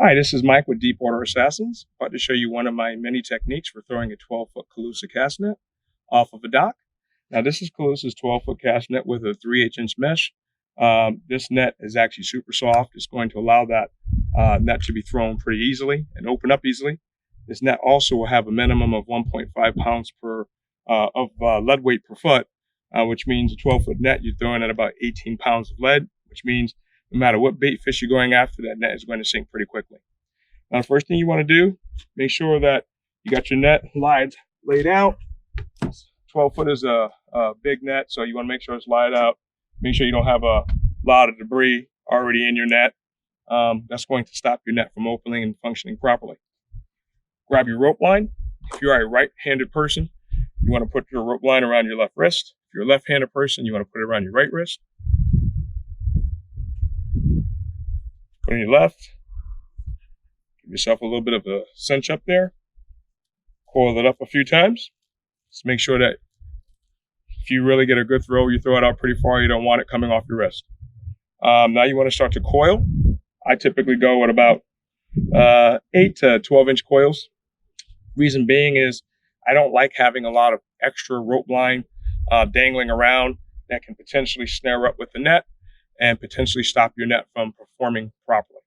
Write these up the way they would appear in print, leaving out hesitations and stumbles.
Hi, this is Mike with Deepwater Assassins. About to show you one of my many techniques for throwing a 12-foot Calusa cast net off of a dock. Now, this is Calusa's 12-foot cast net with a 3/8-inch mesh. This net is actually super soft. It's going to allow that net to be thrown pretty easily and open up easily. This net also will have a minimum of 1.5 pounds of lead weight per foot, which means a 12-foot net, you're throwing at about 18 pounds of lead, which means no matter what bait fish you're going after, that net is going to sink pretty quickly. Now, the first thing you want to do, make sure that you got your net laid out. 12 foot is a big net, so you want to make sure it's laid out. Make sure you don't have a lot of debris already in your net. That's going to stop your net from opening and functioning properly. Grab your rope line. If you're a right-handed person, you want to put your rope line around your left wrist. If you're a left-handed person, you want to put it around your right wrist. Put it in your left. Give yourself a little bit of a cinch up there. Coil it up a few times. Just make sure that if you really get a good throw, you throw it out pretty far. You don't want it coming off your wrist. Now you want to start to coil. I typically go at about 8 to 12-inch coils. Reason being is I don't like having a lot of extra rope line dangling around that can potentially snare up with the net and potentially stop your net from performing properly.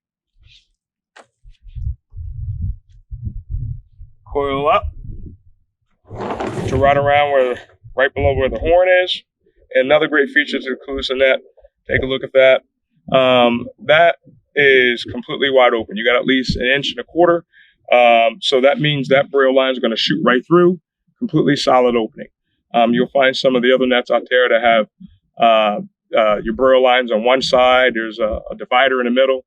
Coil up to right around right below where the horn is. And another great feature to the Calusa net, take a look at that. That is completely wide open. You got at least 1.25 inches. So that means that braille line is going to shoot right through, completely solid opening. You'll find some of the other nets out there that have your braille lines on one side. There's a divider in the middle.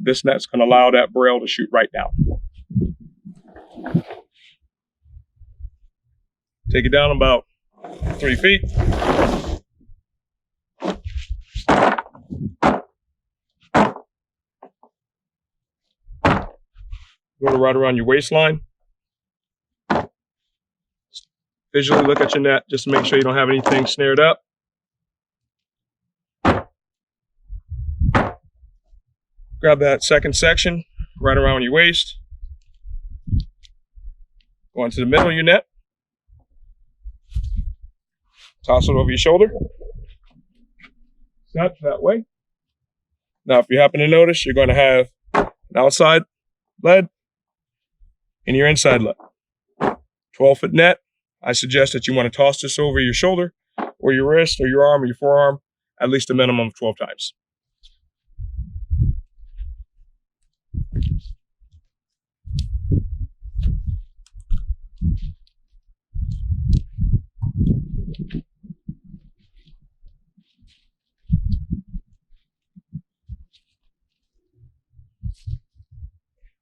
This net's going to allow that braille to shoot right down. Take it down about 3 feet. Go to right around your waistline. Visually look at your net just to make sure you don't have anything snared up. Grab that second section right around your waist. Go into the middle of your net. Toss it over your shoulder. Snap that way. Now, if you happen to notice, you're going to have an outside lead and your inside lead. 12-foot net. I suggest that you want to toss this over your shoulder or your wrist or your arm or your forearm at least a minimum of 12 times.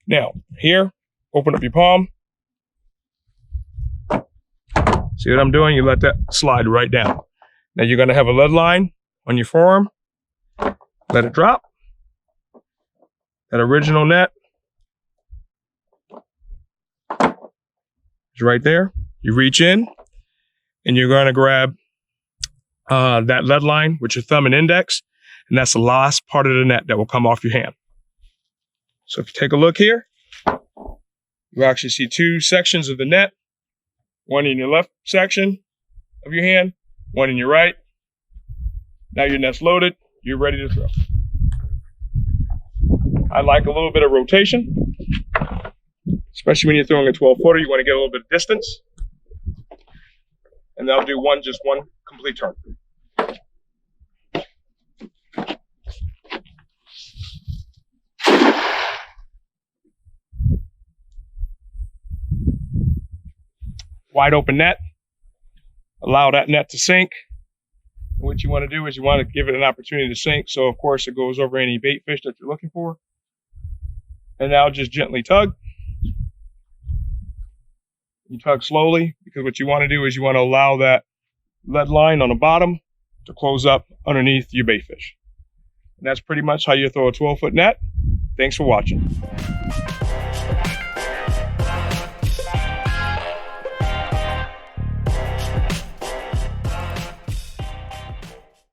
Now, here, open up your palm. See what I'm doing? You let that slide right down. Now you're going to have a lead line on your forearm. Let it drop. That original net is right there. You reach in and you're going to grab that lead line with your thumb and index, and that's the last part of the net that will come off your hand. So if you take a look here, you actually see 2 sections of the net, one in your left section of your hand, one in your right. Now your net's loaded, you're ready to throw. I like a little bit of rotation, especially when you're throwing a 12-footer. You want to get a little bit of distance, and that'll do just one complete turn. Wide open net, allow that net to sink. And what you want to do is you want to give it an opportunity to sink, so of course it goes over any bait fish that you're looking for. And now just gently tug. You tug slowly, because what you want to do is you want to allow that lead line on the bottom to close up underneath your bait fish. And that's pretty much how you throw a 12-foot net. Thanks for watching.